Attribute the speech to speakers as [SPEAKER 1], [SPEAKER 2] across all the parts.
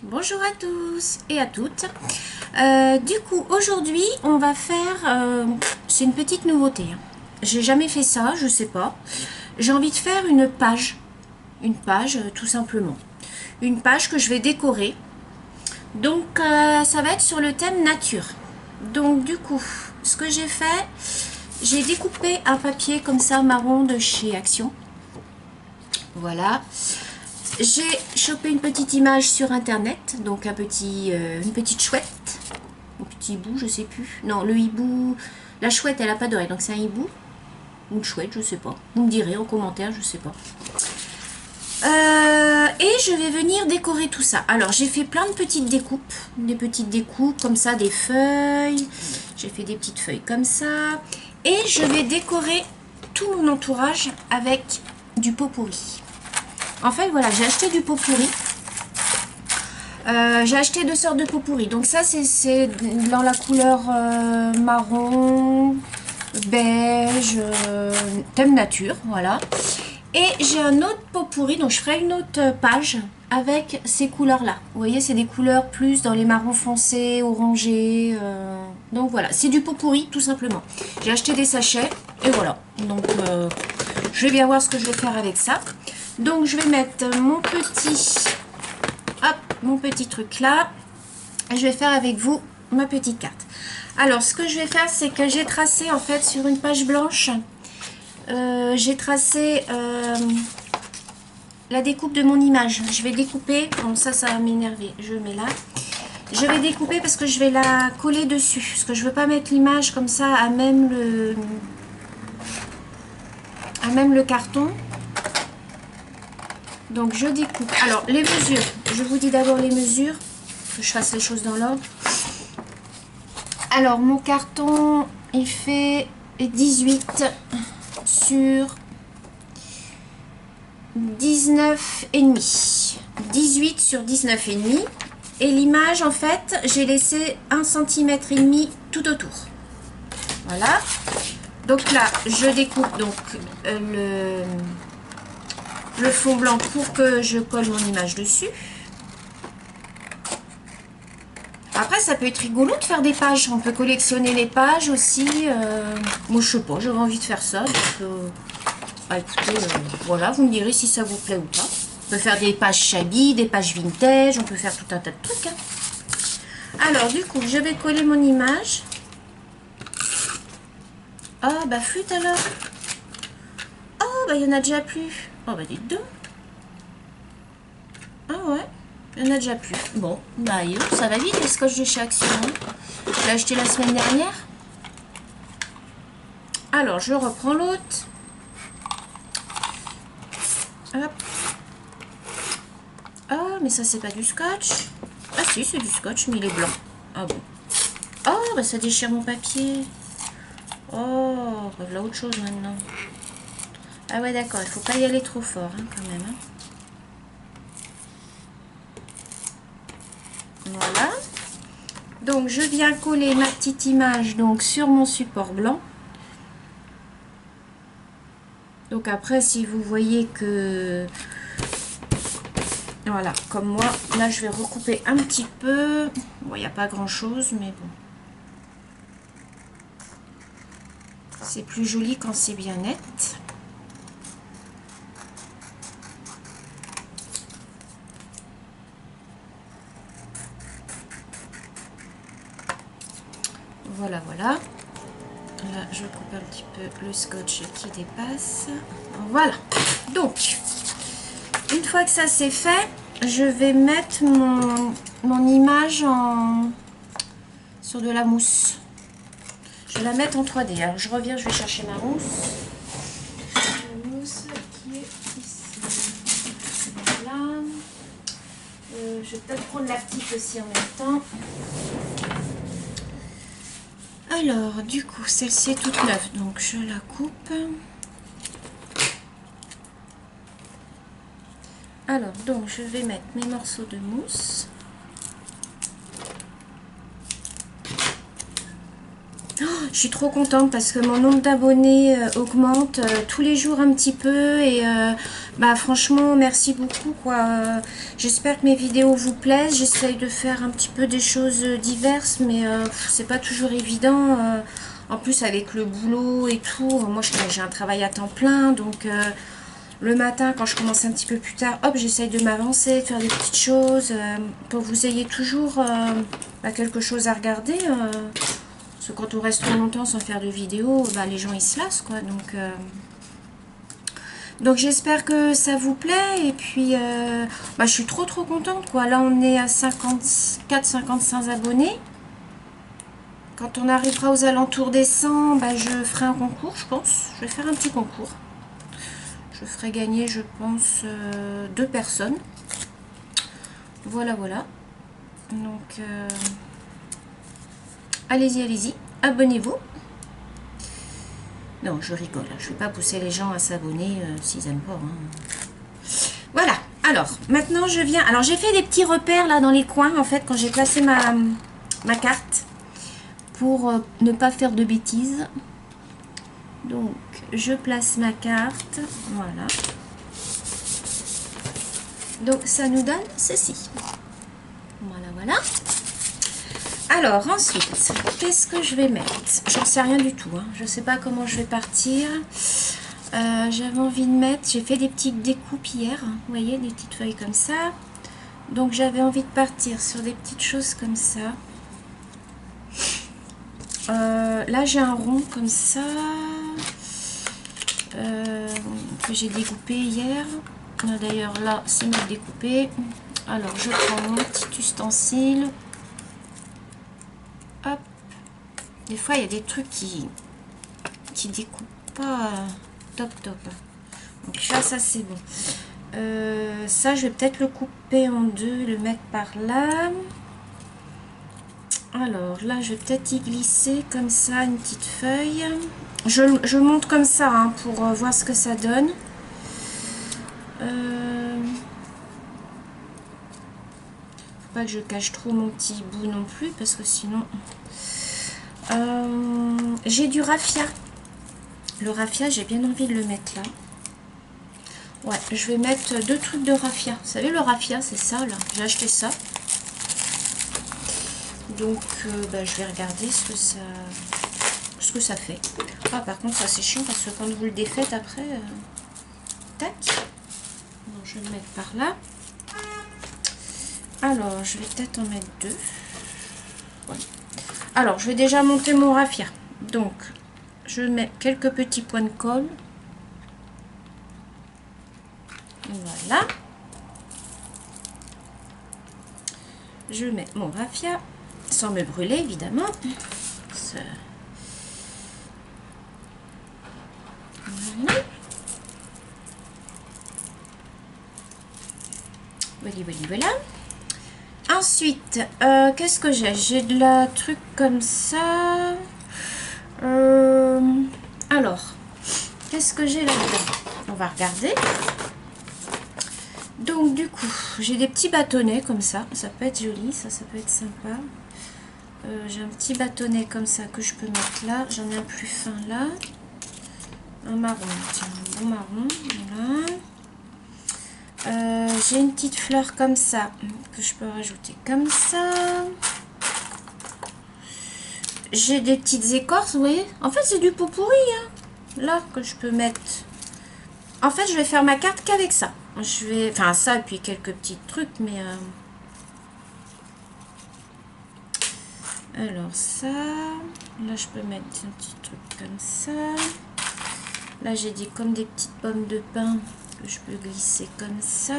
[SPEAKER 1] Bonjour à tous et à toutes. Du coup, aujourd'hui, on va faire... c'est une petite nouveauté. J'ai jamais fait ça, je sais pas. J'ai envie de faire une page. Une page, tout simplement. Une page que je vais décorer. Donc, ça va être sur le thème nature. Donc, du coup, ce que j'ai fait, j'ai découpé un papier comme ça, marron de chez Action. Voilà. J'ai chopé une petite image sur internet, donc une petite chouette, un petit hibou, je sais plus. Non, le hibou, la chouette, elle a pas d'oreille, donc c'est un hibou ou une chouette, je sais pas. Vous me direz en commentaire, je sais pas. Et je vais venir décorer tout ça. Alors j'ai fait plein de petites découpes, comme ça, des feuilles. J'ai fait des petites feuilles comme ça, et je vais décorer tout mon entourage avec du pot pourri. En fait, voilà, j'ai acheté du pot pourri. J'ai acheté deux sortes de pot pourri. Donc ça, c'est dans la couleur marron, beige, thème nature, voilà. Et j'ai un autre pot pourri, donc je ferai une autre page avec ces couleurs-là. Vous voyez, c'est des couleurs plus dans les marrons foncés, orangés. Donc voilà, c'est du pot pourri, tout simplement. J'ai acheté des sachets, et voilà. Donc, je vais bien voir ce que je vais faire avec ça. Donc je vais mettre mon petit truc là. Et je vais faire avec vous ma petite carte. Alors ce que je vais faire, c'est que j'ai tracé en fait sur une page blanche. J'ai tracé la découpe de mon image. Je vais découper. Bon, ça va m'énerver. Je mets là. Je vais découper parce que je vais la coller dessus. Parce que je veux pas mettre l'image comme ça à même le carton. Donc je découpe. Alors les mesures, je vous dis d'abord les mesures, que je fasse les choses dans l'ordre. Alors mon carton, il fait 18 sur 19,5. 18 sur 19,5. Et l'image, en fait, j'ai laissé 1,5 cm tout autour. Voilà. Donc là, je découpe donc le fond blanc pour que je colle mon image dessus. Après, ça peut être rigolo de faire des pages. On peut collectionner les pages aussi. Moi, je sais pas, j'avais envie de faire ça. Donc, écoutez, voilà, vous me direz si ça vous plaît ou pas. On peut faire des pages shabby, des pages vintage. On peut faire tout un tas de trucs. Hein. Alors, du coup, je vais coller mon image. Ah, bah, flûte alors. Oh, bah, il y en a déjà plus. Oh, bah, dites donc. Ah ouais, il y en a déjà plus. Bon, bah, ça va vite, le scotch de chez Action. Je l'ai acheté la semaine dernière. Alors, je reprends l'autre. Hop. Ah, mais ça, c'est pas du scotch. Ah, si, c'est du scotch, mais il est blanc. Ah bon. Oh, bah, ça déchire mon papier. Oh, bah, voilà autre chose maintenant. Ah ouais, d'accord, il faut pas y aller trop fort, hein, quand même. Hein. Voilà. Donc, je viens coller ma petite image donc sur mon support blanc. Donc, après, si vous voyez que... Voilà, comme moi, là, je vais recouper un petit peu. Bon, il n'y a pas grand-chose, mais bon. C'est plus joli quand c'est bien net. Voilà, voilà. Là, je coupe un petit peu le scotch qui dépasse. Voilà. Donc, une fois que ça c'est fait, je vais mettre mon image sur de la mousse. Je vais la mettre en 3D. Alors, je reviens, je vais chercher ma mousse. La mousse qui est ici. Voilà. Je vais peut-être prendre la petite aussi en même temps. Alors, du coup, celle-ci est toute neuve, donc je la coupe. Alors, donc, je vais mettre mes morceaux de mousse. Oh, je suis trop contente parce que mon nombre d'abonnés augmente tous les jours un petit peu et Bah franchement, merci beaucoup quoi. J'espère que mes vidéos vous plaisent. J'essaye de faire un petit peu des choses diverses, mais c'est pas toujours évident. En plus avec le boulot et tout, moi j'ai un travail à temps plein, donc le matin quand je commence un petit peu plus tard, hop, j'essaye de m'avancer, de faire des petites choses pour que vous ayez toujours bah, quelque chose à regarder. Parce que quand on reste trop longtemps sans faire de vidéos, bah, les gens ils se lassent quoi. Donc j'espère que ça vous plaît et puis bah, je suis trop contente quoi. Là on est à 54-55 abonnés. Quand on arrivera aux alentours des 100, bah, je ferai un concours je pense. Je vais faire un petit concours. Je ferai gagner je pense 2 personnes. Voilà. Donc allez-y, abonnez-vous. Non, je rigole, je ne vais pas pousser les gens à s'abonner s'ils n'aiment pas. Hein. Voilà, alors, maintenant je viens... Alors, j'ai fait des petits repères là dans les coins, en fait, quand j'ai placé ma carte, pour ne pas faire de bêtises. Donc, je place ma carte, voilà. Donc, ça nous donne ceci. Voilà. Alors, ensuite, qu'est-ce que je vais mettre? J'en sais rien du tout. Hein. Je ne sais pas comment je vais partir. J'avais envie de mettre... J'ai fait des petites découpes hier. Hein, vous voyez, des petites feuilles comme ça. Donc, j'avais envie de partir sur des petites choses comme ça. Là, j'ai un rond comme ça. Que j'ai découpé hier. D'ailleurs, là, c'est mal découpé. Alors, je prends mon petit ustensile. Hop. Des fois, il y a des trucs qui découpent pas top. Donc ça c'est bon. Ça, je vais peut-être le couper en deux, le mettre par là. Alors là, je vais peut-être y glisser comme ça une petite feuille. Je monte comme ça hein, pour voir ce que ça donne. Faut pas que je cache trop mon petit bout non plus parce que sinon... j'ai du raffia. Le raffia, j'ai bien envie de le mettre là. Ouais, je vais mettre 2 trucs de raffia. Vous savez, le raffia, c'est ça, là. J'ai acheté ça. Donc, bah, je vais regarder ce que ça fait. Ah, par contre, ça, c'est chiant parce que quand vous le défaites après... tac. Donc, je vais le mettre par là. Alors, je vais peut-être en mettre 2. Ouais. Alors, je vais déjà monter mon raffia. Donc, je mets quelques petits points de colle. Voilà. Je mets mon raffia, sans me brûler évidemment. Voilà. Voilà. Ensuite, qu'est-ce que j'ai? J'ai de la truc comme ça. Alors, qu'est-ce que j'ai là-dedans? On va regarder. Donc du coup, j'ai des petits bâtonnets comme ça. Ça peut être joli, ça peut être sympa. J'ai un petit bâtonnet comme ça que je peux mettre là. J'en ai un plus fin là. Un marron, tiens, un bon marron. Voilà. J'ai une petite fleur comme ça que je peux rajouter comme ça. J'ai des petites écorces, vous voyez. En fait, c'est du pot pourri, hein, là, que je peux mettre. En fait, je vais faire ma carte qu'avec ça. Je vais, enfin ça et puis quelques petits trucs, mais alors ça, là je peux mettre un petit truc comme ça. Là j'ai dit comme des petites pommes de pin que je peux glisser comme ça.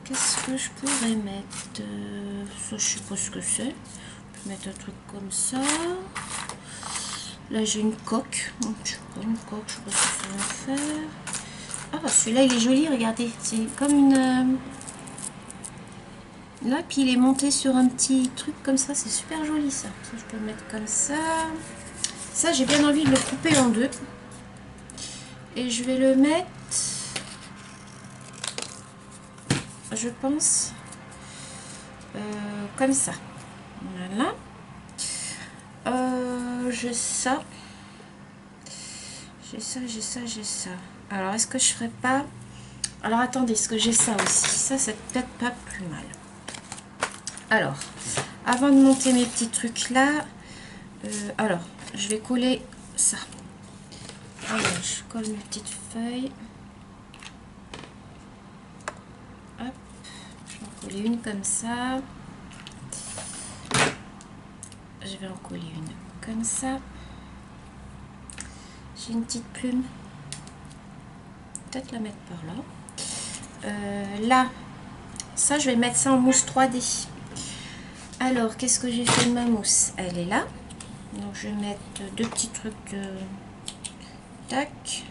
[SPEAKER 1] Qu'est-ce que je pourrais mettre? Ça je sais pas ce que c'est. Je peux mettre un truc comme ça. Là j'ai une coque, je sais pas, une coque, je sais pas ce que ça va faire. Ah, celui-là il est joli, regardez, c'est comme une... Là, puis il est monté sur un petit truc comme ça, c'est super joli ça. Ça, je peux le mettre comme ça. Ça, j'ai bien envie de le couper en deux. Et je vais le mettre, je pense, comme ça. Voilà. J'ai ça. J'ai ça, j'ai ça, j'ai ça. Alors, est-ce que je ferais pas... Alors, attendez, est-ce que j'ai ça aussi? Ça, c'est peut-être pas plus mal. Alors, avant de monter mes petits trucs là, alors, je vais coller ça. Alors, je colle mes petites feuilles. Hop, je vais en coller une comme ça. Je vais en coller une comme ça. J'ai une petite plume. Peut-être la mettre par là. Là, ça, je vais mettre ça en mousse 3D. Alors, qu'est-ce que j'ai fait de ma mousse? Elle est là. Donc, je vais mettre deux petits trucs de... Tac.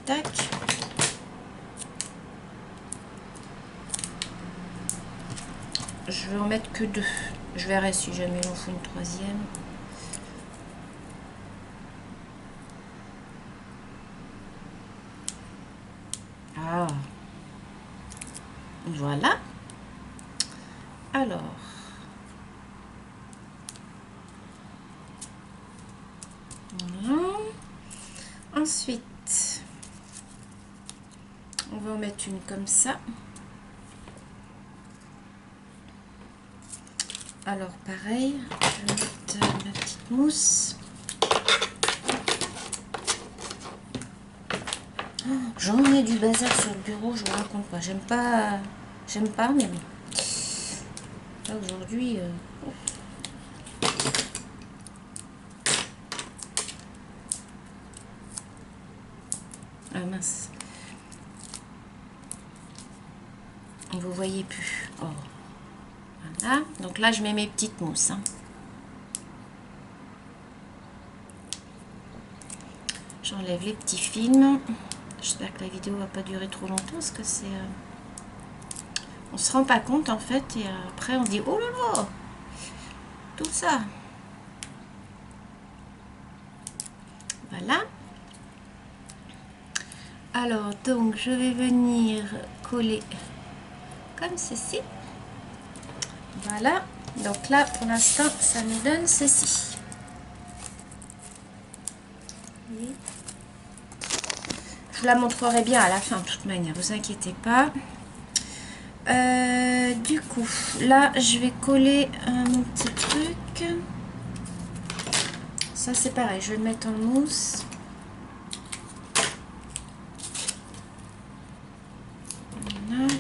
[SPEAKER 1] Tac. Je vais en mettre que deux. Je verrai si jamais il en faut une troisième. Ah. Voilà. Alors. Voilà. Ensuite, on va en mettre une comme ça. Alors pareil, je vais mettre ma petite mousse. Oh, j'en ai du bazar sur le bureau, je vous raconte pas. J'aime pas, mais bon. Là aujourd'hui. Ah mince. Vous voyez plus. Oh. Voilà. Donc là, je mets mes petites mousses. Hein. J'enlève les petits films. J'espère que la vidéo va pas durer trop longtemps parce que c'est... on se rend pas compte en fait et après on se dit oh là là, tout ça. Voilà. Alors donc je vais venir coller comme ceci. Voilà. Donc là pour l'instant ça nous donne ceci. Oui. Je vous la montrerai bien à la fin de toute manière, vous inquiétez pas. Du coup, là, je vais coller mon petit truc. Ça, c'est pareil, je vais le mettre en mousse. Voilà.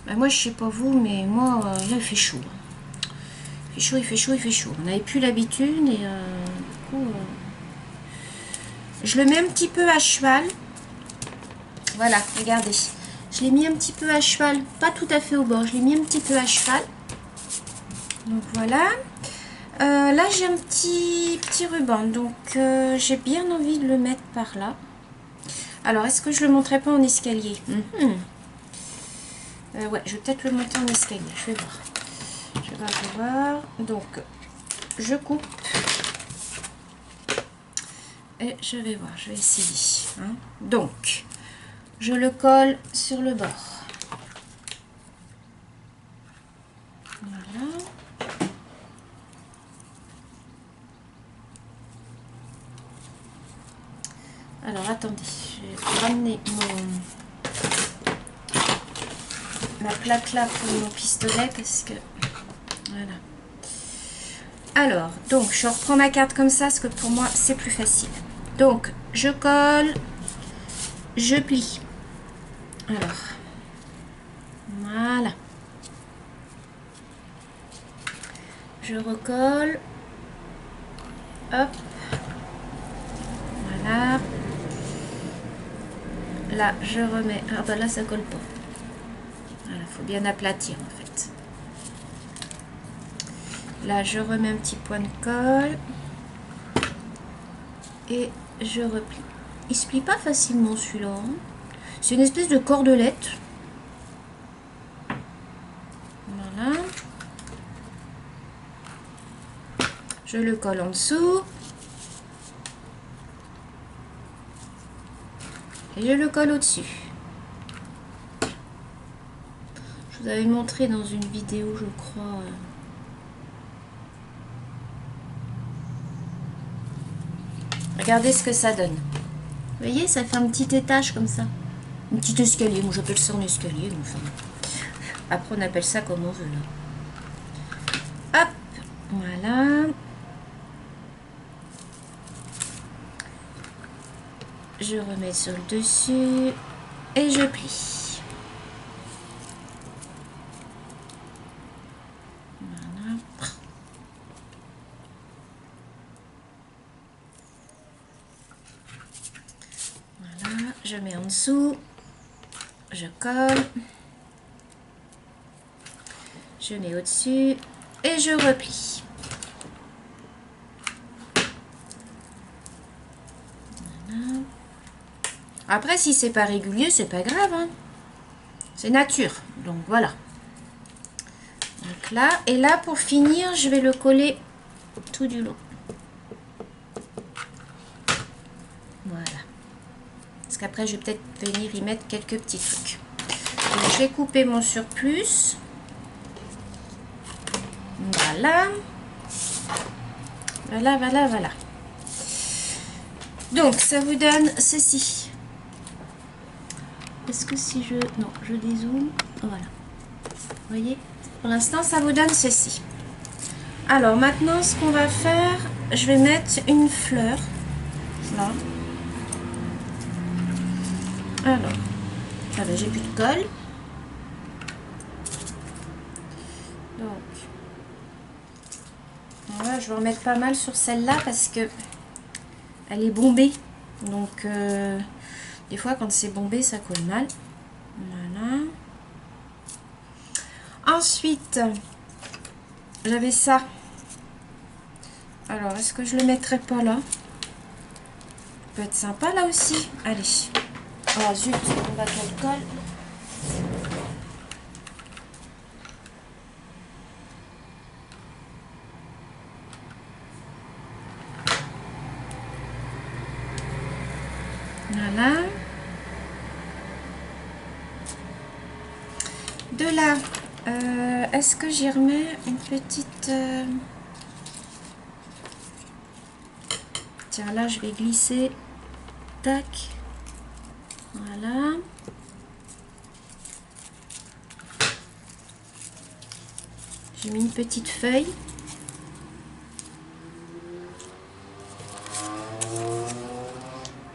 [SPEAKER 1] Ben, moi, je sais pas vous, mais moi, là, il fait chaud. Il fait chaud, il fait chaud, il fait chaud. On n'avait plus l'habitude et du coup, je le mets un petit peu à cheval. Voilà, regardez. Je l'ai mis un petit peu à cheval, pas tout à fait au bord. Je l'ai mis un petit peu à cheval. Donc voilà. Là, j'ai un petit ruban. Donc, j'ai bien envie de le mettre par là. Alors, est-ce que je le monterai pas en escalier? Ouais, je vais peut-être le monter en escalier. Je vais voir. Je vais voir. Donc, je coupe. Et je vais voir. Je vais essayer. Hein. Donc, je le colle sur le bord. Voilà. Alors, attendez. Je vais ramener ma plaque là pour mon pistolet parce que... Voilà. Alors, donc, je reprends ma carte comme ça parce que pour moi, c'est plus facile. Donc, je colle, je plie. Alors, voilà. Je recolle. Hop. Voilà. Là, je remets. Ah bah là, ça colle pas. Voilà, faut bien aplatir en fait. Là, je remets un petit point de colle. Et je replie. Il se plie pas facilement celui-là. Hein. C'est une espèce de cordelette. Voilà. Je le colle en dessous. Et Et je le colle au-dessus. Je vous avais montré dans une vidéo, je crois. Regardez ce que ça donne. Vous voyez, ça fait un petit étage comme ça. Un petit escalier. Moi, j'appelle ça un escalier. Enfin. Après, on appelle ça comme on veut. Là. Hop. Voilà. Je remets sur le dessus. Et je plie. Voilà. Voilà. Je mets en dessous. Je colle. Je mets au-dessus. Et je replie. Voilà. Après, si c'est pas régulier, c'est pas grave. Hein. C'est nature. Donc voilà. Donc là, et là pour finir, je vais le coller tout du long. Voilà. Parce qu'après, je vais peut-être venir y mettre quelques petits trucs. Donc, je vais couper mon surplus. Voilà. Voilà, voilà, voilà. Donc, ça vous donne ceci. Est-ce que si je... Non, je dézoome. Voilà. Vous voyez? Pour l'instant, ça vous donne ceci. Alors, maintenant, ce qu'on va faire, je vais mettre une fleur. Là. Alors. Ah ben, j'ai plus de colle. Donc. Voilà, je vais en mettre pas mal sur celle-là parce que elle est bombée. Donc, des fois, quand c'est bombé, ça colle mal. Voilà. Ensuite, j'avais ça. Alors, est-ce que je le mettrai pas là? Ça peut être sympa là aussi. Allez. Oh zut, on va qu'elle colle. Voilà. De là, est-ce que j'y remets une petite... Tiens, là, je vais glisser. Tac. Voilà. J'ai mis une petite feuille.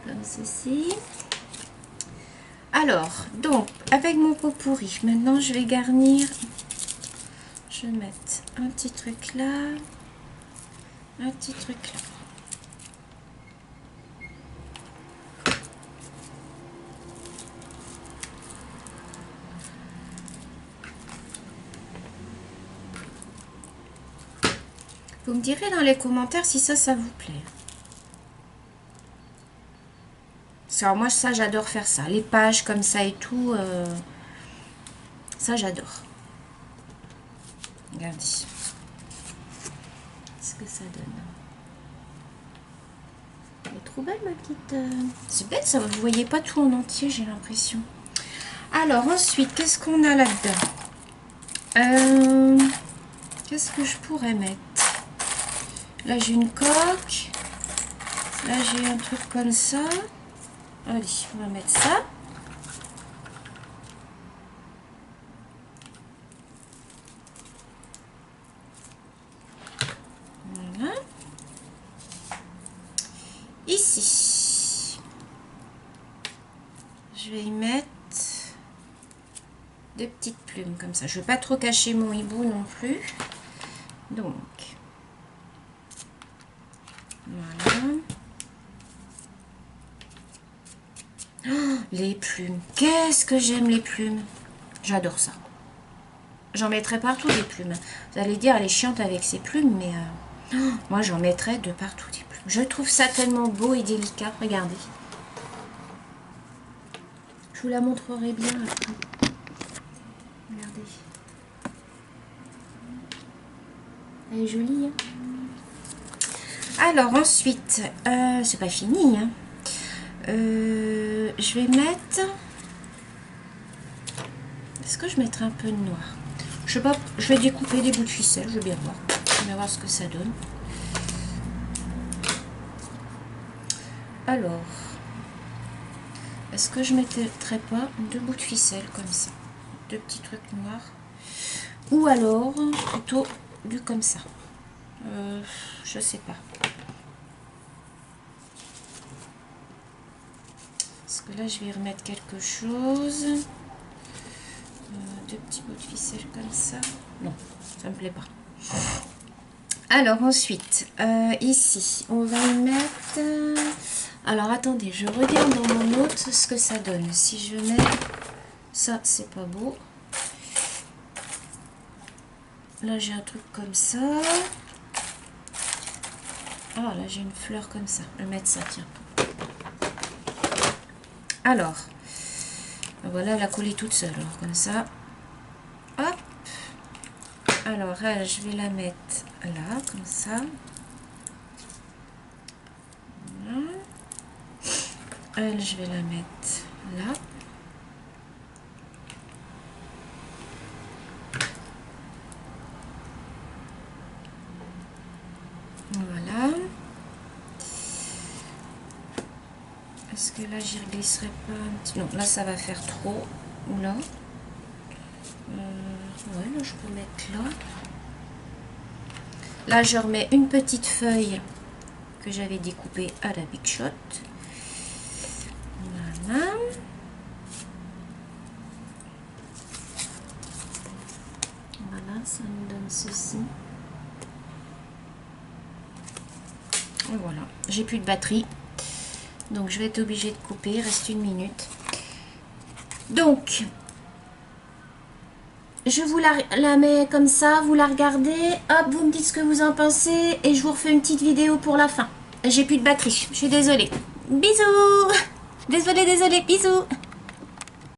[SPEAKER 1] Comme ceci. Alors, donc, avec mon pot pourri, maintenant je vais garnir. Je vais mettre un petit truc là. Un petit truc là. Vous me direz dans les commentaires si ça vous plaît. Alors moi, ça, j'adore faire ça. Les pages comme ça et tout. Ça, j'adore. Regardez. Ce que ça donne. Elle est trop belle, ma petite... C'est bête, ça. Vous voyez pas tout en entier, j'ai l'impression. Alors, ensuite, qu'est-ce qu'on a là-dedans? Qu'est-ce que je pourrais mettre? Là, j'ai une coque. Là, j'ai un truc comme ça. Allez, on va mettre ça. Voilà. Ici, je vais y mettre des petites plumes comme ça. Je ne vais pas trop cacher mon hibou non plus. Donc, voilà. Oh, les plumes. Qu'est-ce que j'aime les plumes. J'adore ça. J'en mettrai partout des plumes. Vous allez dire, elle est chiante avec ses plumes, mais moi, j'en mettrai de partout des plumes. Je trouve ça tellement beau et délicat. Regardez. Je vous la montrerai bien après. Regardez. Elle est jolie, hein. Alors, ensuite, c'est pas fini, hein. je vais mettre... Est-ce que je mettrai un peu de noir? Je sais pas, je vais découper des bouts de ficelle, je vais bien voir. Je vais voir ce que ça donne. Alors, est-ce que je mettrai pas 2 bouts de ficelle comme ça? 2 petits trucs noirs. Ou alors, plutôt du comme ça. Je sais pas. Parce que là, je vais remettre quelque chose. 2 petits bouts de ficelle comme ça. Non, ça me plaît pas. Alors ensuite, ici, on va y mettre... Alors attendez, je regarde dans mon note ce que ça donne. Si je mets... Ça, c'est pas beau. Là, j'ai un truc comme ça. Ah, là, j'ai une fleur comme ça. Je vais mettre ça, tiens. Alors, voilà, elle a collé toute seule. Alors, comme ça. Hop. Alors, elle, je vais la mettre là, comme ça. Voilà. Elle, je vais la mettre là. Voilà. Est-ce que là, j'y glisserai pas un petit... Non, là, ça va faire trop. Ou là. Ouais, là, je peux mettre là. Là, je remets une petite feuille que j'avais découpée à la Big Shot. Voilà. Voilà, ça nous donne ceci. Et voilà, j'ai plus de batterie. Donc, je vais être obligée de couper. Il reste 1 minute. Donc, je vous la mets comme ça. Vous la regardez. Hop, vous me dites ce que vous en pensez. Et je vous refais une petite vidéo pour la fin. J'ai plus de batterie. Je suis désolée. Bisous. Désolée, bisous.